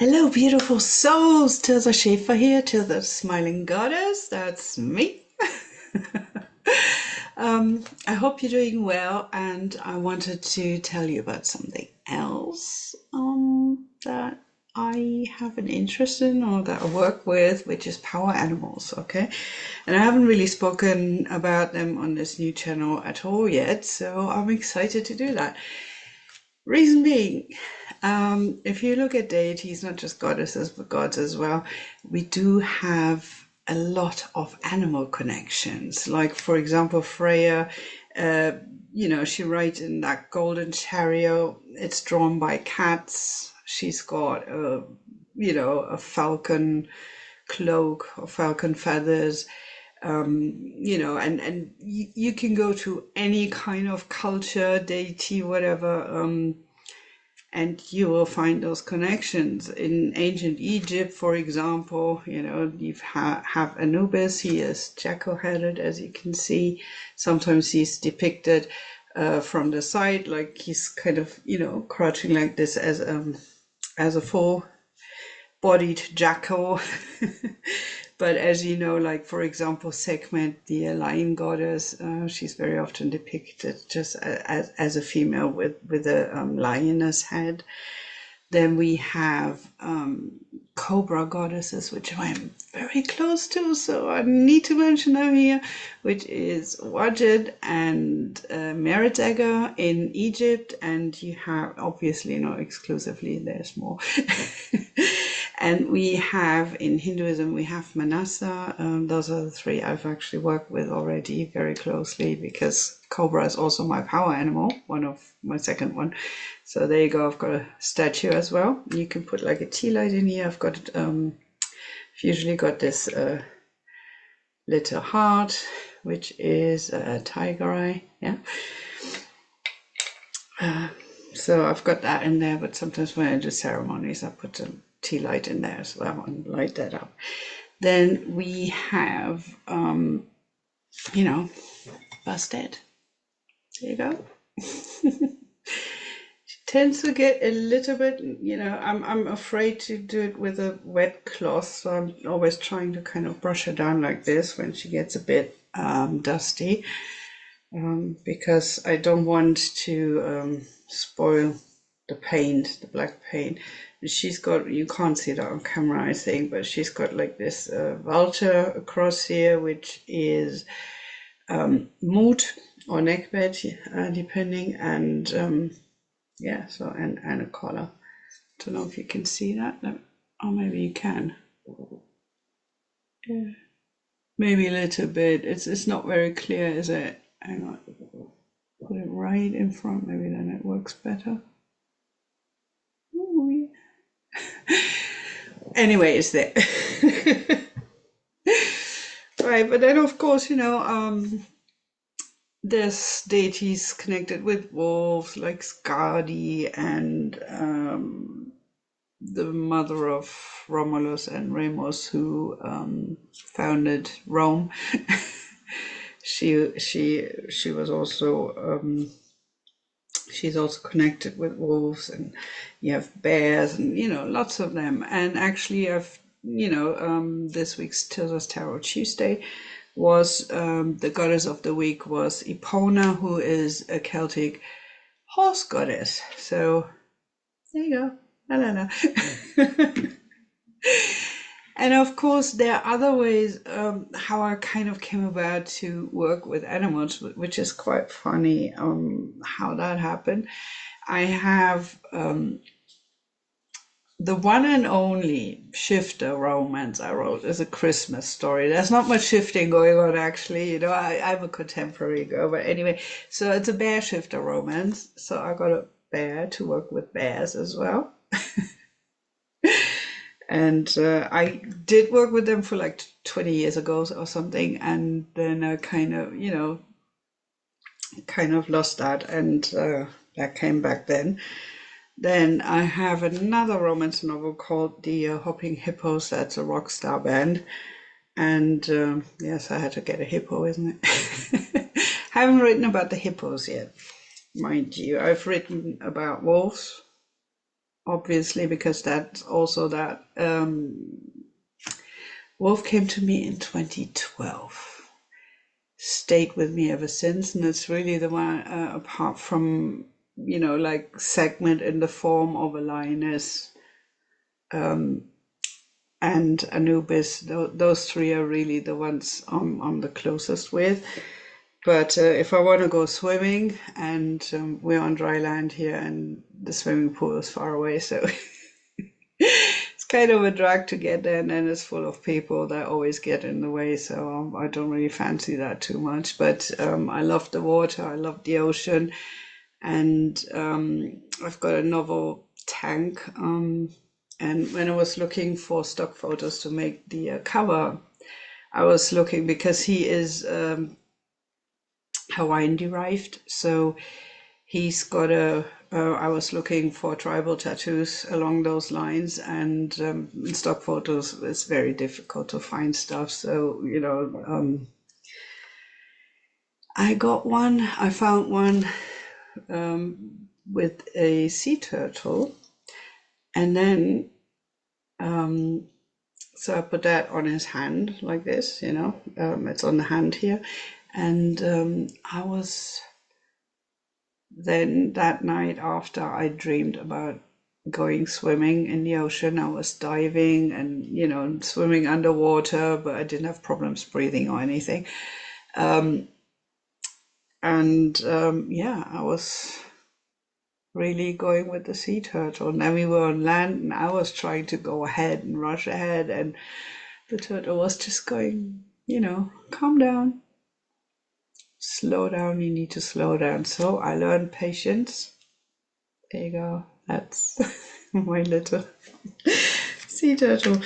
Hello, beautiful souls. Tirza Schaefer here, Tirza Smiling Goddess. That's me. I hope you're doing well, and I wanted to tell you about something else that I have an interest in or that I work with, which is power animals. Okay, and I haven't really spoken about them on this new channel at all yet, so I'm excited to do that. Reason being, if you look at deities, not just goddesses, but gods as well, we do have a lot of animal connections. Like, for example, Freya, uh, she rides in that golden chariot. It's drawn by cats. She's got a falcon cloak or falcon feathers. And you can go to any kind of culture, deity, whatever, and you will find those connections. In ancient Egypt, for example, you have Anubis. He is jackal-headed, as you can see. Sometimes he's depicted from the side, like he's kind of, crouching like this as a full-bodied jackal. But as you know, like for example, Sekhmet, the lion goddess, she's very often depicted just as a female with a lioness head. Then we have cobra goddesses, which I'm very close to, so I need to mention them here, which is Wadjet and Meretega in Egypt, and you have, obviously not exclusively, there's more. And we have, in Hinduism, we have Manasa. Those are the three I've actually worked with already very closely, because cobra is also my power animal, one of my second one. So there you go, I've got a statue as well. You can put like a tea light in here. I've usually got this little heart, which is a tiger eye, yeah. So I've got that in there, but sometimes when I do ceremonies, I put a tea light in there as well and light that up. Then we have, Busted. There you go. Tends to get a little bit, I'm afraid to do it with a wet cloth, so I'm always trying to kind of brush her down like this when she gets a bit dusty, because I don't want to spoil the paint, the black paint. She's got, you can't see that on camera, I think, but she's got like this vulture across here, which is mood or neckbed, depending, and yeah, so and a collar. Don't know if you can see that. Oh, maybe you can. Yeah, maybe a little bit. It's not very clear, is it? Hang on. Put it right in front. Maybe then it works better. Ooh, yeah. Anyway, it's there. Right, but then of course, there's deities connected with wolves like Skadi and the mother of Romulus and Remus, who founded Rome. she was also she's also connected with wolves, and you have bears, and lots of them. And actually, I've this week's Tirza's Tarot Tuesday was the goddess of the week was Epona, who is a Celtic horse goddess. So there you go. I don't know. And of course, there are other ways how I kind of came about to work with animals, which is quite funny how that happened. I have the one and only shifter romance I wrote is a Christmas story. There's not much shifting going on, actually. I'm a contemporary girl, but anyway, so it's a bear shifter romance. So I got a bear to work with bears as well. And I did work with them for like 20 years ago or something, and then I kind of lost that, and that came back then. Then I have another romance novel called The Hopping Hippos. That's a rock star band, and yes, I had to get a hippo, isn't it? Haven't written about the hippos yet, mind you. I've written about wolves, obviously, because that's also that Wolf came to me in 2012. Stayed with me ever since, and it's really the one, apart from, like segment in the form of a lioness, and Anubis. Those three are really the ones I'm the closest with. But if I want to go swimming, and we're on dry land here, and the swimming pool is far away, so it's kind of a drag to get there, and then it's full of people that always get in the way. So I don't really fancy that too much. But I love the water, I love the ocean, and I've got a novel tank. And when I was looking for stock photos to make the cover, I was looking because he is Hawaiian derived. So he's got I was looking for tribal tattoos along those lines, and in stock photos, it's very difficult to find stuff. So, I found one with a sea turtle, and then so I put that on his hand like this, it's on the hand here. And I was then that night after I dreamed about going swimming in the ocean. I was diving and, swimming underwater, but I didn't have problems breathing or anything. I was really going with the sea turtle. And then we were on land, and I was trying to go ahead and rush ahead, and the turtle was just going, calm down, slow down, you need to slow down. So I learned patience. There you go. That's my little sea turtle.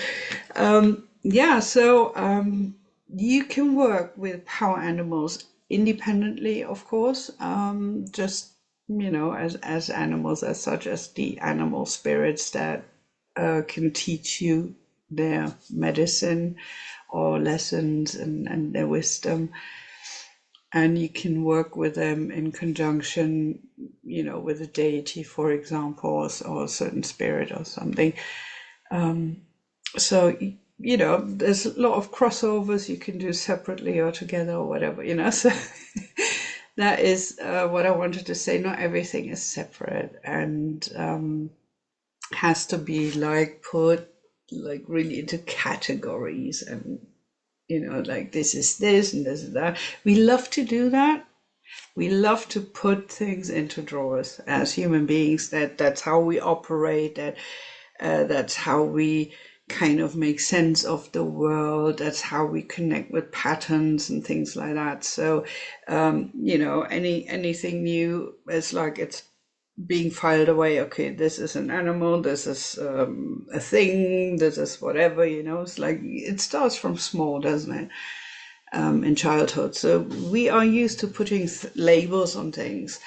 So you can work with power animals independently, of course, just, as animals, as such as the animal spirits that can teach you their medicine or lessons and their wisdom. And you can work with them in conjunction, with a deity, for example, or a certain spirit or something. So, there's a lot of crossovers you can do separately or together or whatever, So that is what I wanted to say. Not everything is separate and has to be put really into categories and, like this is this and this is that. We love to do that. We love to put things into drawers as human beings. That's how we operate. That's how we kind of make sense of the world. That's how we connect with patterns and things like that. So, anything new is like it's being filed away. Okay, this is an animal, this is a thing, this is whatever, it's like it starts from small, doesn't it? In childhood. So we are used to putting labels on things,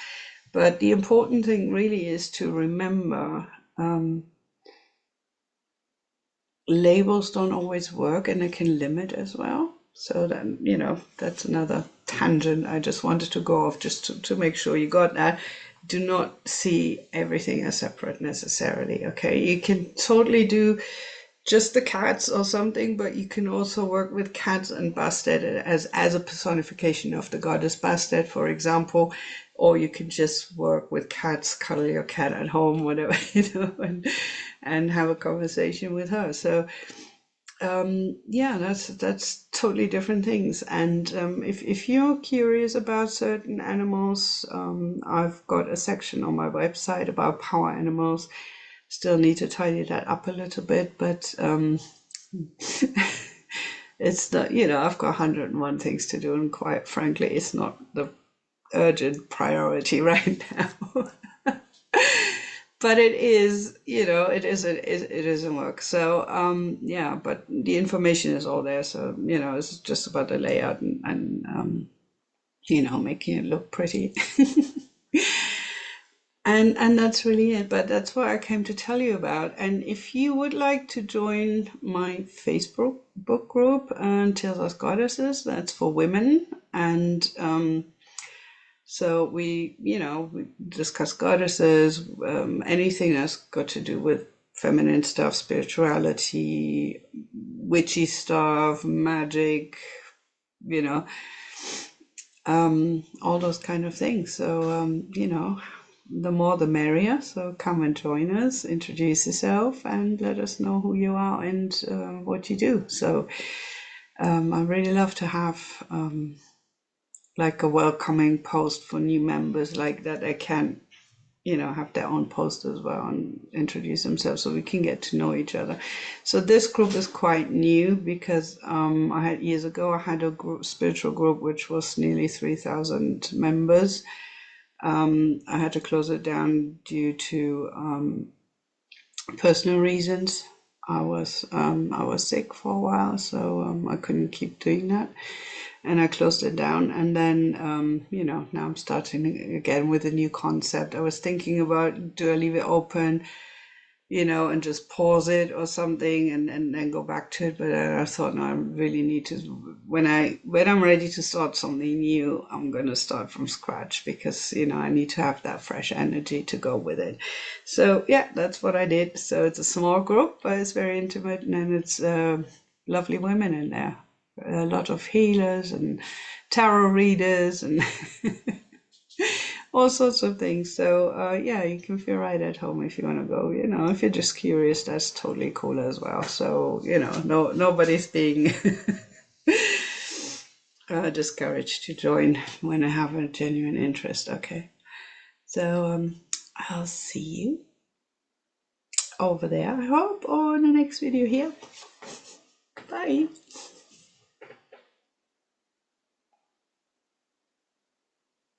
but the important thing really is to remember labels don't always work, and they can limit as well. So then, that's another tangent I just wanted to go off just to make sure you got that. Do not see everything as separate necessarily, okay? You can totally do just the cats or something, but you can also work with cats and Bastet as a personification of the goddess Bastet, for example, or you can just work with cats, cuddle your cat at home, whatever, and have a conversation with her. So that's totally different things. And if you're curious about certain animals, I've got a section on my website about power animals. Still need to tidy that up a little bit, but it's not, I've got 101 things to do, and quite frankly, it's not the urgent priority right now. But it is, it isn't work. So, but the information is all there. So, it's just about the layout and making it look pretty. And that's really it. But that's what I came to tell you about. And if you would like to join my Facebook book group, Tirza's Goddesses, that's for women. And So we, we discuss goddesses, anything that's got to do with feminine stuff, spirituality, witchy stuff, magic, you know, all those kind of things. So, the more the merrier. So come and join us, introduce yourself, and let us know who you are and what you do. So I really love to have like a welcoming post for new members like that. I can have their own post as well and introduce themselves so we can get to know each other. So this group is quite new because years ago I had a spiritual group which was nearly 3,000 members. I had to close it down due to personal reasons. I was sick for a while, so I couldn't keep doing that, and I closed it down. And then now I'm starting again with a new concept. I was thinking about, do I leave it open, and just pause it or something and then go back to it. But I thought, no, I really need to, when I'm ready to start something new, I'm going to start from scratch because, I need to have that fresh energy to go with it. So yeah, that's what I did. So it's a small group, but it's very intimate, and it's lovely women in there. A lot of healers and tarot readers and all sorts of things. So yeah, you can feel right at home if you want to go. If you're just curious, that's totally cool as well. So nobody's being discouraged to join when I have a genuine interest. Okay, so I'll see you over there, I hope, or in the next video here. Bye.